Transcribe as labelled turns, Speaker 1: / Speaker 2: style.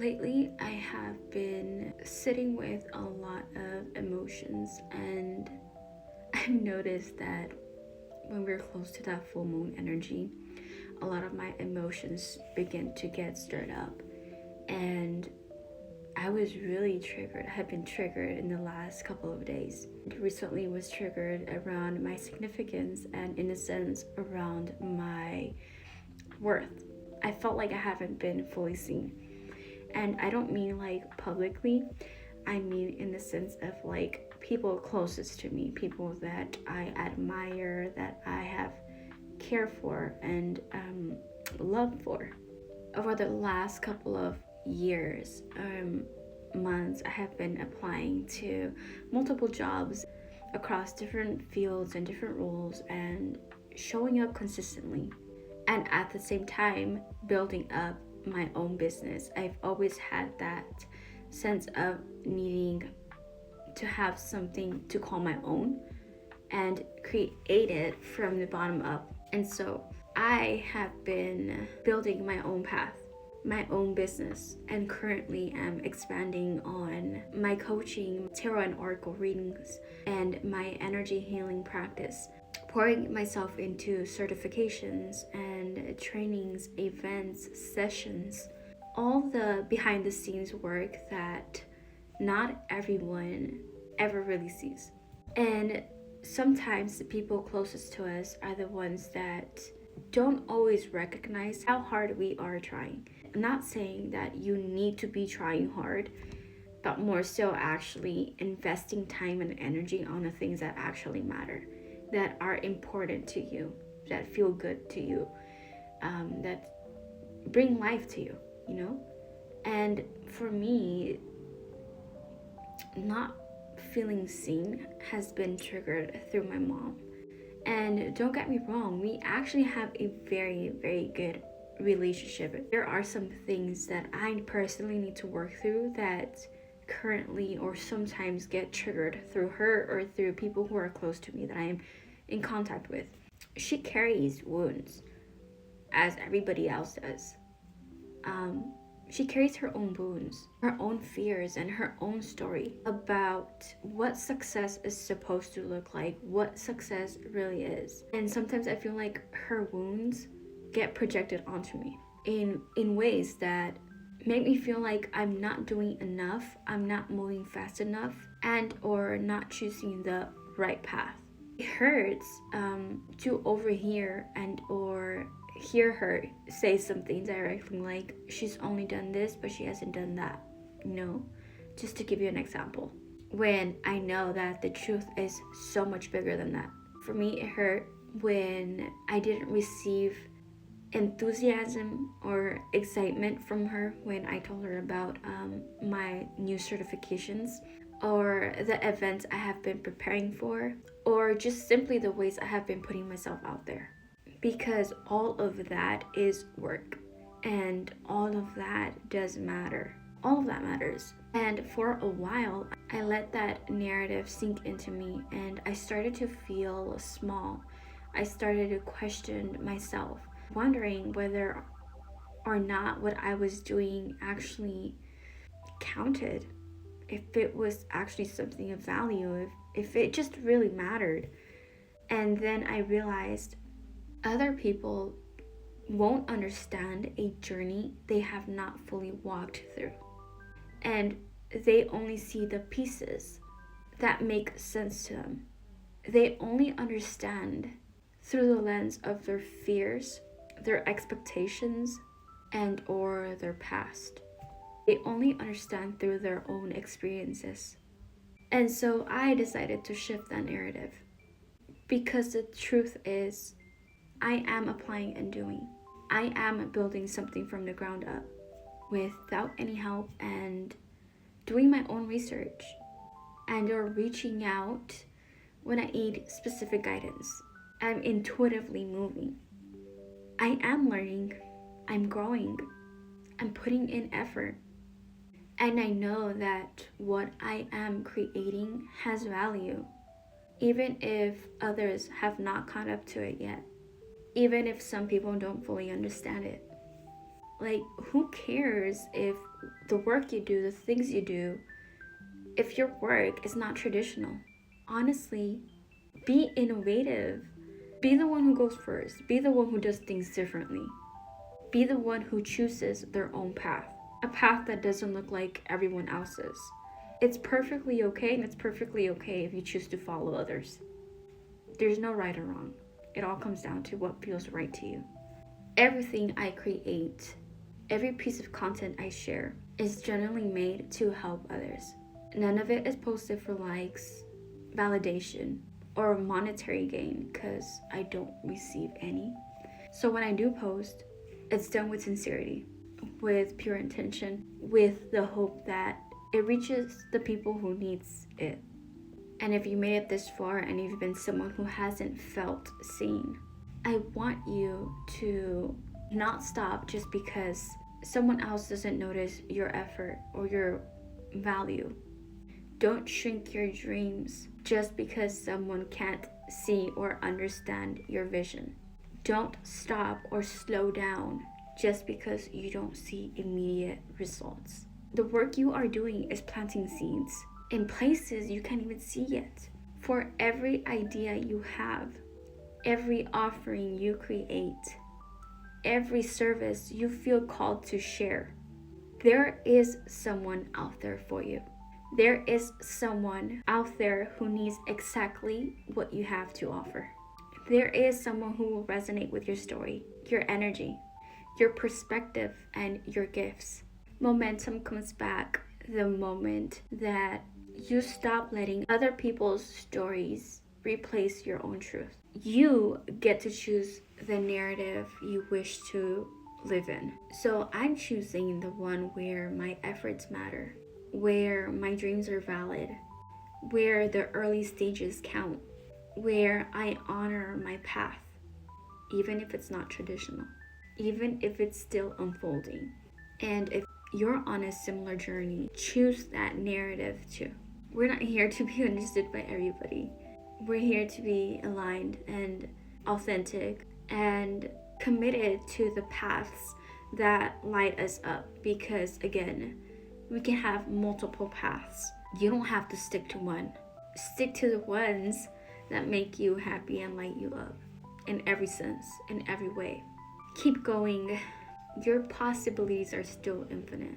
Speaker 1: Lately, I have been sitting with a lot of emotions, and I've noticed that when we're close to that full moon energy, a lot of my emotions begin to get stirred up. And I was really triggered. I have been triggered in the last couple of days. Recently was triggered around my significance and, in a sense, around my worth. I felt like I haven't been fully seen. And I don't mean like publicly, I mean in the sense of like people closest to me, people that I admire, that I have care for and love for. Over the last couple of years, months, I have been applying to multiple jobs across different fields and different roles and showing up consistently. And at the same time, building up my own business. I've always had that sense of needing to have something to call my own and create it from the bottom up. And so I have been building my own path, my own business, and currently am expanding on my coaching, tarot and oracle readings, and my energy healing practice, pouring myself into certifications and trainings, events, sessions, all the behind the scenes work that not everyone ever really sees. And sometimes the people closest to us are the ones that don't always recognize how hard we are trying. I'm not saying that you need to be trying hard, but more so actually investing time and energy on the things that actually matter, that are important to you, that feel good to you, that bring life to you, you know? And for me, not feeling seen has been triggered through my mom. And don't get me wrong, we actually have a very, very good relationship. There are some things that I personally need to work through that currently or sometimes get triggered through her or through people who are close to me that I am in contact with. She carries wounds as everybody else does. She carries her own wounds, her own fears, and her own story about what success is supposed to look like, what success really is. And sometimes I feel like her wounds get projected onto me in ways that make me feel like I'm not doing enough, I'm not moving fast enough, and or not choosing the right path. It hurts to overhear and or hear her say something directly like she's only done this but she hasn't done that, just to give you an example, when I know that the truth is so much bigger than that. For me, it hurt when I didn't receive enthusiasm or excitement from her when I told her about my new certifications or the events I have been preparing for, or just simply the ways I have been putting myself out there. Because all of that is work, and all of that does matter. All of that matters. And for a while, I let that narrative sink into me, and I started to feel small. I started to question myself, wondering whether or not what I was doing actually counted, if it was actually something of value, if it just really mattered. And then I realized other people won't understand a journey they have not fully walked through. And they only see the pieces that make sense to them. They only understand through the lens of their fears, their expectations, and or their past. They only understand through their own experiences. And so I decided to shift that narrative, because the truth is, I am applying and doing. I am building something from the ground up without any help and doing my own research and or reaching out when I need specific guidance. I'm intuitively moving. I am learning. I'm growing. I'm putting in effort. And I know that what I am creating has value, even if others have not caught up to it yet. Even if some people don't fully understand it. Like, who cares if the work you do, the things you do, if your work is not traditional, honestly, be innovative. Be the one who goes first. Be the one who does things differently. Be the one who chooses their own path, a path that doesn't look like everyone else's. It's perfectly okay, and it's perfectly okay if you choose to follow others. There's no right or wrong. It all comes down to what feels right to you. Everything I create, every piece of content I share is generally made to help others. None of it is posted for likes, validation, or monetary gain, because I don't receive any. So when I do post, it's done with sincerity, with pure intention, with the hope that it reaches the people who needs it. And if you made it this far and you've been someone who hasn't felt seen, I want you to not stop just because someone else doesn't notice your effort or your value. Don't shrink your dreams just because someone can't see or understand your vision. Don't stop or slow down just because you don't see immediate results. The work you are doing is planting seeds in places you can't even see yet. For every idea you have, every offering you create, every service you feel called to share, there is someone out there for you. There is someone out there who needs exactly what you have to offer. There is someone who will resonate with your story, your energy, your perspective, and your gifts. Momentum comes back the moment that you stop letting other people's stories replace your own truth. You get to choose the narrative you wish to live in. So I'm choosing the one where my efforts matter, where my dreams are valid, where the early stages count, where I honor my path, even if it's not traditional, even if it's still unfolding. And if you're on a similar journey, choose that narrative too. We're not here to be understood by everybody. We're here to be aligned and authentic and committed to the paths that light us up, because again, we can have multiple paths. You don't have to stick to one. Stick to the ones that make you happy and light you up in every sense, in every way. Keep going. Your possibilities are still infinite.